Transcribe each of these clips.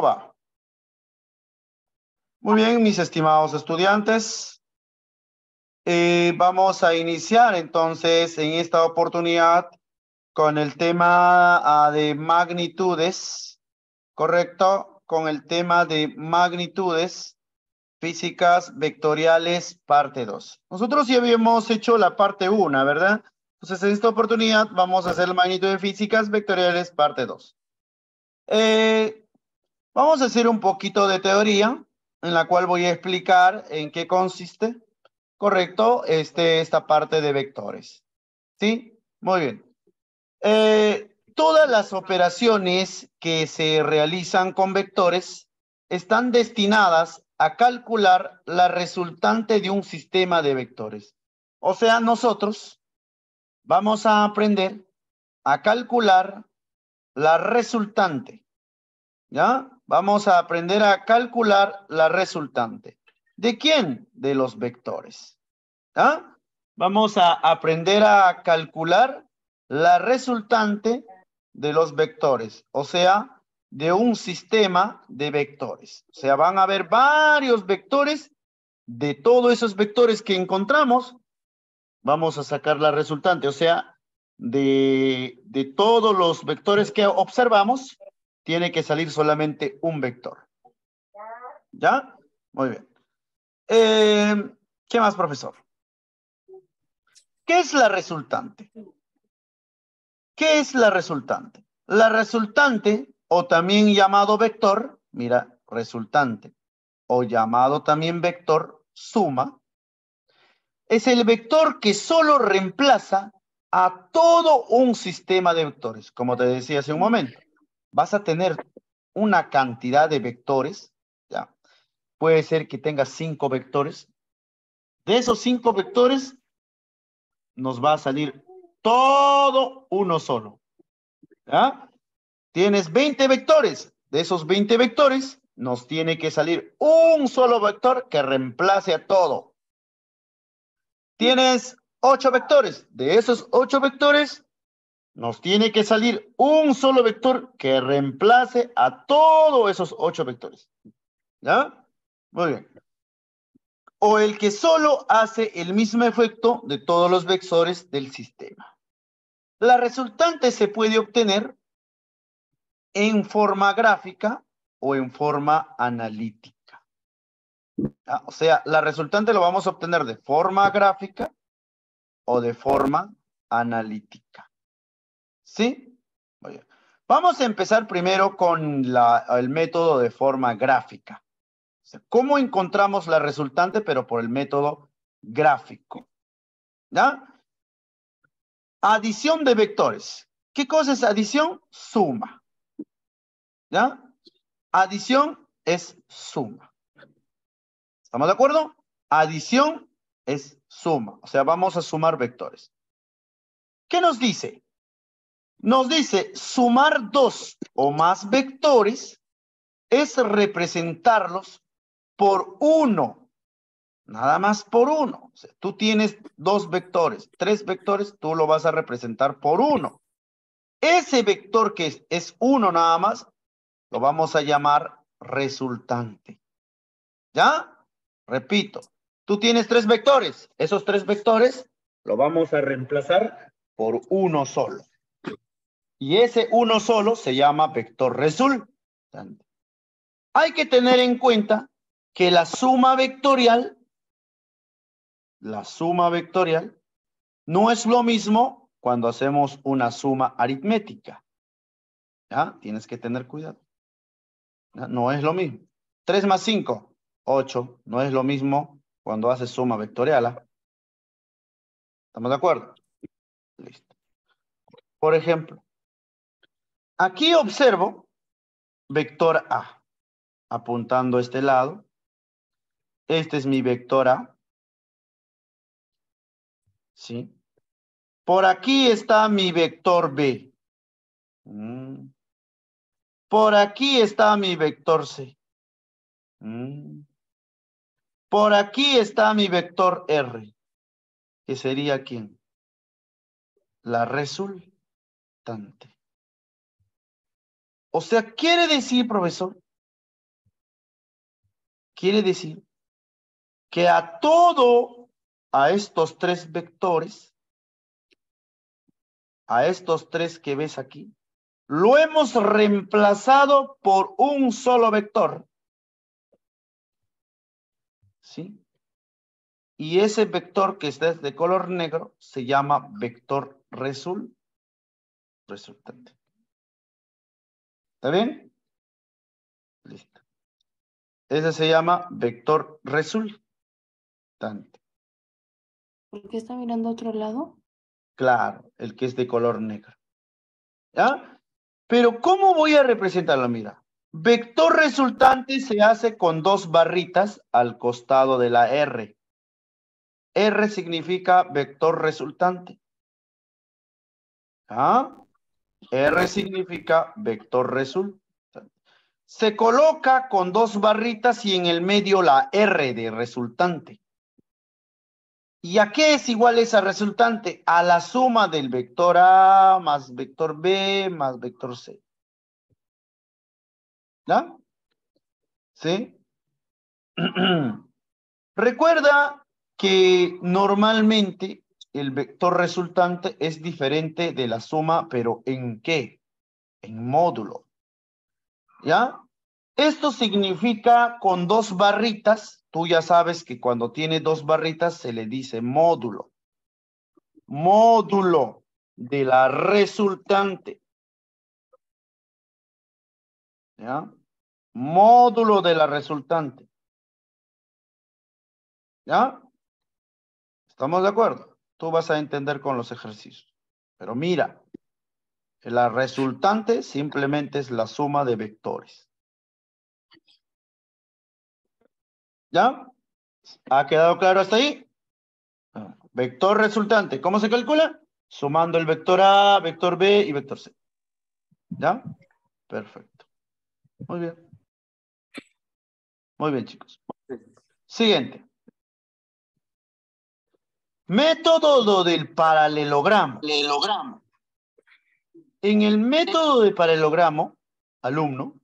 Va. Muy bien, mis estimados estudiantes. Vamos a iniciar entonces en esta oportunidad con el tema de magnitudes, ¿correcto? Con el tema de magnitudes físicas vectoriales, parte 2. Nosotros ya habíamos hecho la parte 1, ¿verdad? Entonces, en esta oportunidad vamos a hacer la magnitudes físicas vectoriales, parte 2. Vamos a hacer un poquito de teoría, en la cual voy a explicar en qué consiste, correcto, esta parte de vectores. ¿Sí? Muy bien. Todas las operaciones que se realizan con vectores están destinadas a calcular la resultante de un sistema de vectores. O sea, nosotros vamos a aprender a calcular la resultante. ¿Ya? Vamos a aprender a calcular la resultante. ¿De quién? De los vectores. ¿Ya? Vamos a aprender a calcular la resultante de los vectores, o sea, de un sistema de vectores. O sea, van a haber varios vectores. De todos esos vectores que encontramos, vamos a sacar la resultante. O sea, de todos los vectores que observamos, tiene que salir solamente un vector. ¿Ya? Muy bien. ¿Qué más, profesor? ¿Qué es la resultante? ¿Qué es la resultante? La resultante, o también llamado vector, mira, resultante, o llamado también vector, suma, es el vector que solo reemplaza a todo un sistema de vectores. Como te decía hace un momento, vas a tener una cantidad de vectores, ¿ya? Puede ser que tengas 5 vectores. De esos 5 vectores, nos va a salir todo uno solo. ¿Ya? Tienes 20 vectores. De esos 20 vectores, nos tiene que salir un solo vector que reemplace a todo. Tienes 8 vectores. De esos 8 vectores, nos tiene que salir un solo vector que reemplace a todos esos 8 vectores. ¿Ya? Muy bien. O el que solo hace el mismo efecto de todos los vectores del sistema. La resultante se puede obtener en forma gráfica o en forma analítica. O sea, la resultante lo vamos a obtener de forma gráfica o de forma analítica. ¿Sí? Muy bien. Vamos a empezar primero con el método de forma gráfica. O sea, ¿cómo encontramos la resultante, pero por el método gráfico? ¿Ya? Adición de vectores. ¿Qué cosa es adición? Suma. ¿Ya? Adición es suma. ¿Estamos de acuerdo? Adición es suma. O sea, vamos a sumar vectores. ¿Qué nos dice? Nos dice sumar 2 o más vectores es representarlos por 1. Nada más por 1. O sea, tú tienes 2 vectores, 3 vectores, tú lo vas a representar por 1. Ese vector que es 1 nada más, lo vamos a llamar resultante. ¿Ya? Repito, tú tienes 3 vectores. Esos 3 vectores lo vamos a reemplazar por 1 solo. Y ese 1 solo se llama vector resultante. Hay que tener en cuenta que la suma vectorial no es lo mismo cuando hacemos una suma aritmética. ¿Ya? Tienes que tener cuidado. ¿Ya? No es lo mismo. 3 más 5, 8. No es lo mismo cuando haces suma vectorial. ¿Ah? ¿Estamos de acuerdo? Listo. Por ejemplo, aquí observo vector A, apuntando a este lado. Este es mi vector A. ¿Sí? Por aquí está mi vector B. Por aquí está mi vector C. Por aquí está mi vector R. ¿Que sería quién? La resultante. O sea, quiere decir, profesor, Quiere decir que a estos tres vectores, a estos tres que ves aquí, lo hemos reemplazado por un solo vector. ¿Sí? Y ese vector que está de color negro se llama vector resultante. ¿Está bien? Listo. Ese se llama vector resultante. ¿Por qué está mirando a otro lado? Claro, el que es de color negro. ¿Ya? Pero ¿cómo voy a representarlo? Mira, vector resultante se hace con dos barritas al costado de la R. R significa vector resultante. ¿Ah? R significa vector resultante. Se coloca con dos barritas y en el medio la R de resultante. ¿Y a qué es igual esa resultante? A la suma del vector A más vector B más vector C. ¿Ya? ¿Sí? Recuerda que normalmente el vector resultante es diferente de la suma, pero ¿en qué? En módulo. ¿Ya? Esto significa con dos barritas, tú ya sabes que cuando tiene dos barritas se le dice módulo. Módulo de la resultante. ¿Ya? Módulo de la resultante. ¿Ya? ¿Estamos de acuerdo? Tú vas a entender con los ejercicios. Pero mira, la resultante simplemente es la suma de vectores. ¿Ya? ¿Ha quedado claro hasta ahí? Vector resultante, ¿cómo se calcula? Sumando el vector A, vector B y vector C. ¿Ya? Perfecto. Muy bien. Muy bien, chicos. Siguiente. Método del paralelogramo. En el método de paralelogramo, alumno,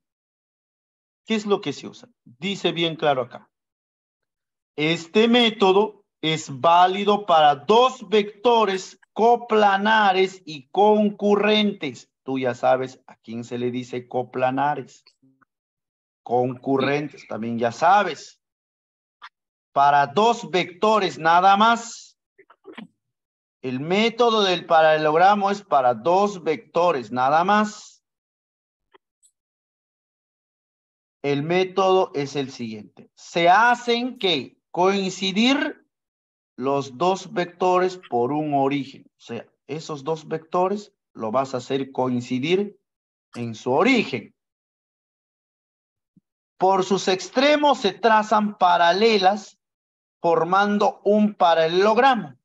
¿qué es lo que se usa? Dice bien claro acá. Este método es válido para dos vectores coplanares y concurrentes. Tú ya sabes a quién se le dice coplanares. Concurrentes, también ya sabes. Para dos vectores nada más. El método del paralelogramo es para dos vectores nada más. El método es el siguiente. Se hacen que coincidir los dos vectores por un origen. O sea, esos dos vectores lo vas a hacer coincidir en su origen. Por sus extremos se trazan paralelas formando un paralelogramo.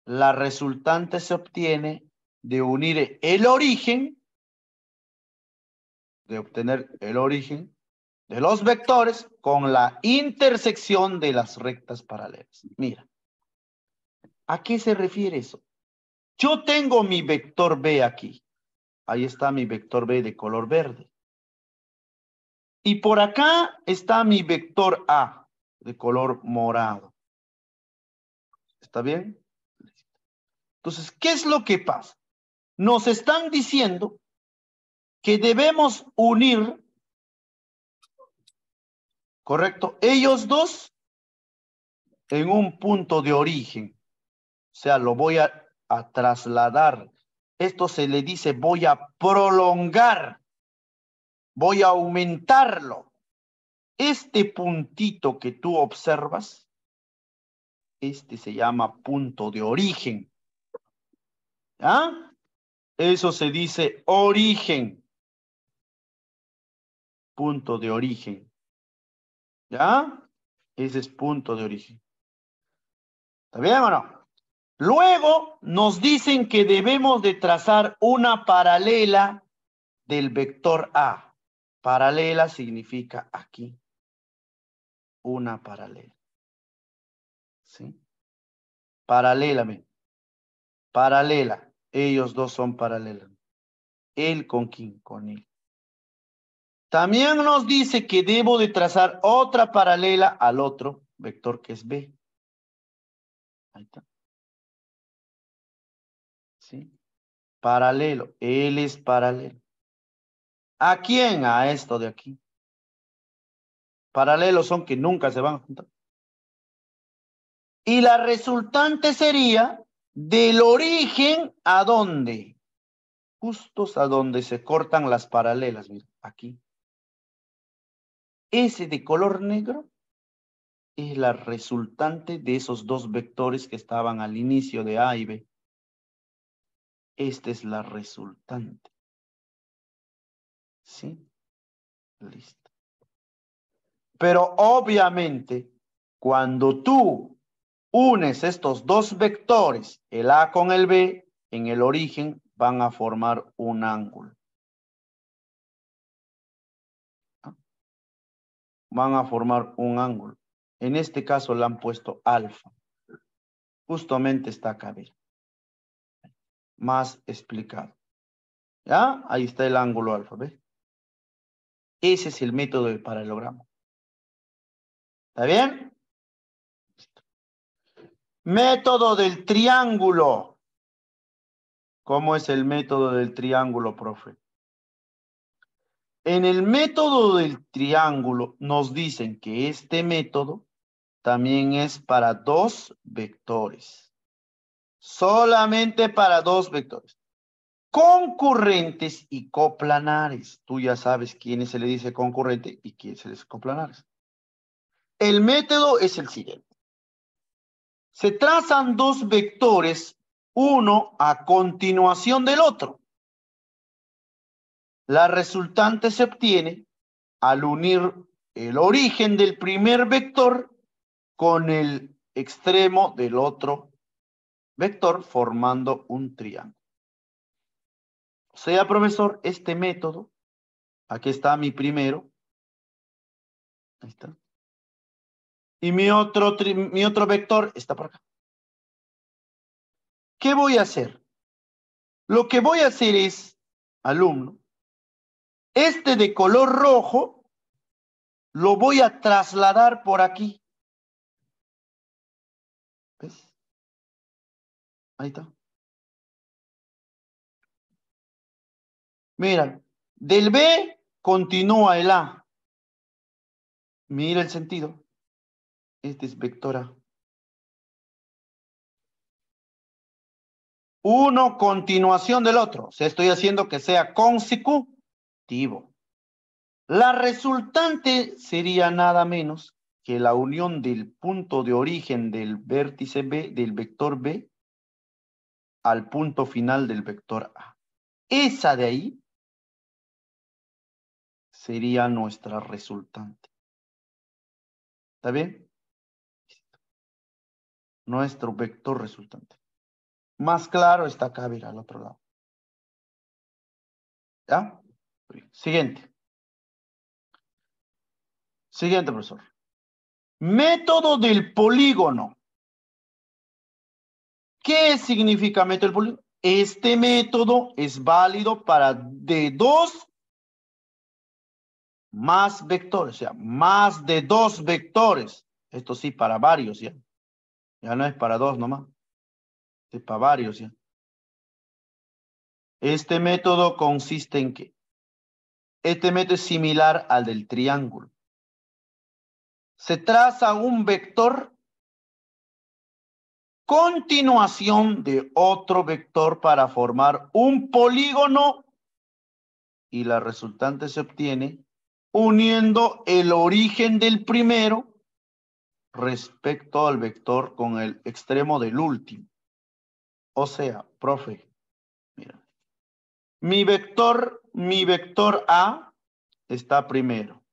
La resultante se obtiene de unir el origen, de obtener el origen de los vectores con la intersección de las rectas paralelas. Mira, ¿a qué se refiere eso? Yo tengo mi vector B aquí. Ahí está mi vector B de color verde. Y por acá está mi vector A de color morado. ¿Está bien? Entonces, ¿qué es lo que pasa? Nos están diciendo que debemos unir, ¿correcto? Ellos dos en un punto de origen. O sea, lo voy a trasladar. Esto se le dice voy a prolongar, voy a aumentarlo. Este puntito que tú observas, este se llama punto de origen. ¿Ah? Eso se dice origen. Punto de origen. ¿Ya? Ese es punto de origen. ¿Está bien o no? Luego nos dicen que debemos de trazar una paralela del vector A. Paralela significa aquí. Una paralela. ¿Sí? Paralelamente. Paralela. Ellos dos son paralelos. ¿Él con quién? Con él. También nos dice que debo de trazar otra paralela al otro vector que es B. Ahí está. ¿Sí? Paralelo. Él es paralelo. ¿A quién? A esto de aquí. Paralelos son que nunca se van a juntar. Y la resultante sería del origen a dónde. Justos a donde se cortan las paralelas. Mira, aquí. Ese de color negro es la resultante de esos dos vectores que estaban al inicio de A y B. Esta es la resultante. ¿Sí? Listo. Pero obviamente, cuando tú unes estos dos vectores, el A con el B, en el origen van a formar un ángulo. Van a formar un ángulo. En este caso le han puesto alfa. Justamente está acá, ¿ver? Más explicado. ¿Ya? Ahí está el ángulo alfa, ¿ves? Ese es el método del paralelogramo. ¿Está bien? Método del triángulo. ¿Cómo es el método del triángulo, profe? En el método del triángulo nos dicen que este método también es para dos vectores. Solamente para dos vectores. Concurrentes y coplanares. Tú ya sabes quién se le dice concurrente y quién se le dice coplanares. El método es el siguiente. Se trazan dos vectores, uno a continuación del otro. La resultante se obtiene al unir el origen del primer vector con el extremo del otro vector formando un triángulo. O sea, profesor, este método, aquí está mi primero, ahí está, y mi otro vector está por acá. ¿Qué voy a hacer? Lo que voy a hacer es, alumno, este de color rojo lo voy a trasladar por aquí. ¿Ves? Ahí está. Mira, del B continúa el A. Mira el sentido. Este es vector A. Uno continuación del otro. O sea, estoy haciendo que sea consecutivo. La resultante sería nada menos que la unión del punto de origen del vértice B, del vector B, al punto final del vector A. Esa de ahí sería nuestra resultante. ¿Está bien? Nuestro vector resultante. Más claro está acá, mira, al otro lado. ¿Ya? Siguiente. Siguiente, profesor. Método del polígono. ¿Qué significa método del polígono? Este método es válido para de dos más vectores, o sea, más de dos vectores. Esto sí, para varios ya. Ya no es para dos nomás. Es para varios ya. Este método consiste en que este método es similar al del triángulo. Se traza un vector continuación de otro vector para formar un polígono y la resultante se obtiene uniendo el origen del primero respecto al vector con el extremo del último. O sea, profe, mira, mi vector A está primero.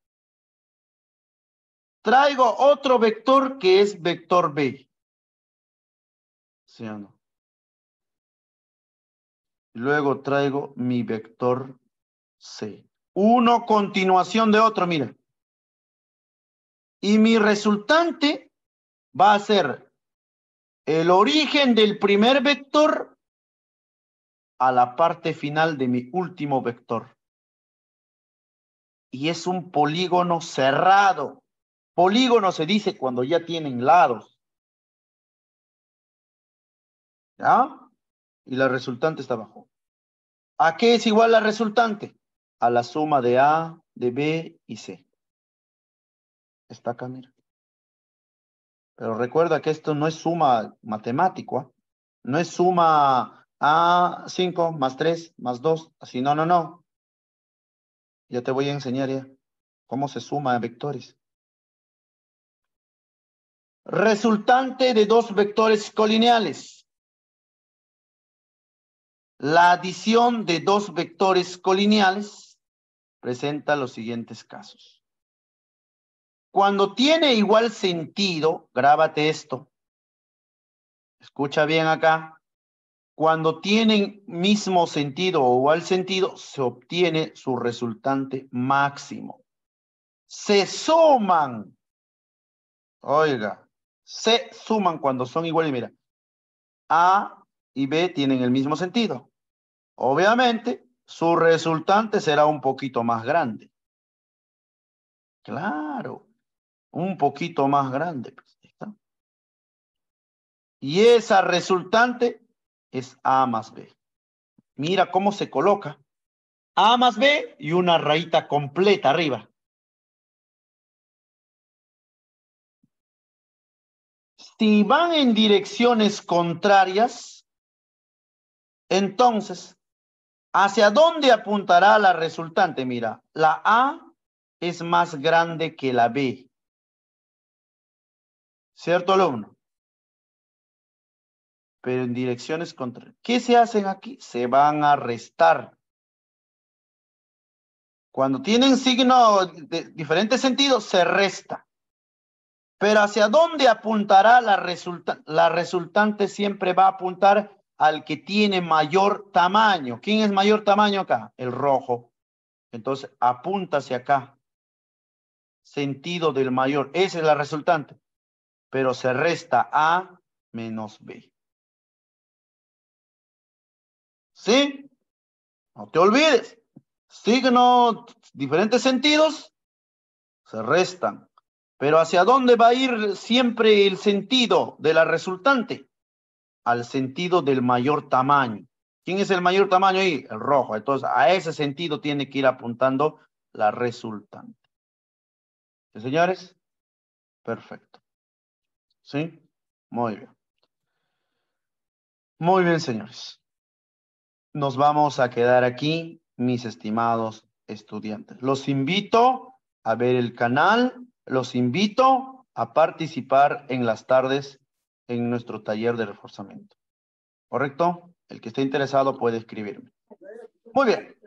Traigo otro vector que es vector B. ¿Sí o no? Luego traigo mi vector C. Uno continuación de otro, mira. Y mi resultante va a ser el origen del primer vector a la parte final de mi último vector. y es un polígono cerrado. Polígono se dice cuando ya tienen lados. ¿Ya? Y la resultante está abajo. ¿A qué es igual la resultante? A la suma de A, de B y C. Está acá, mira. Pero recuerda que esto no es suma matemática. No es suma A5 más 3 más 2. Así, no, no, no. Ya te voy a enseñar ya cómo se suma a vectores. Resultante de dos vectores colineales. La adición de dos vectores colineales presenta los siguientes casos. Cuando tiene igual sentido, grábate esto. Escucha bien acá. Cuando tienen mismo sentido o igual sentido, se obtiene su resultante máximo. Se suman. Oiga, se suman cuando son iguales. Mira, A y B tienen el mismo sentido. Obviamente, su resultante será un poquito más grande. Claro, un poquito más grande. Pues, ¿está? Y esa resultante es A más B. Mira cómo se coloca. A más B y una rayita completa arriba. Si van en direcciones contrarias, entonces, ¿hacia dónde apuntará la resultante? Mira, la A es más grande que la B. ¿Cierto, alumno? Pero en direcciones contrarias. ¿Qué se hacen aquí? Se van a restar. Cuando tienen signo de diferentes sentidos, se resta. Pero ¿hacia dónde apuntará la resultante? La resultante siempre va a apuntar al que tiene mayor tamaño. ¿Quién es mayor tamaño acá? El rojo. Entonces, apunta hacia acá. Sentido del mayor. Esa es la resultante. Pero se resta A menos B. ¿Sí? No te olvides. Signo, diferentes sentidos, se restan. Pero ¿hacia dónde va a ir siempre el sentido de la resultante? Al sentido del mayor tamaño. ¿Quién es el mayor tamaño ahí? El rojo. Entonces, a ese sentido tiene que ir apuntando la resultante. ¿Sí, señores? Perfecto. ¿Sí? Muy bien. Muy bien, señores. Nos vamos a quedar aquí, mis estimados estudiantes. Los invito a ver el canal, los invito a participar en las tardes en nuestro taller de reforzamiento. ¿Correcto? El que esté interesado puede escribirme. Muy bien.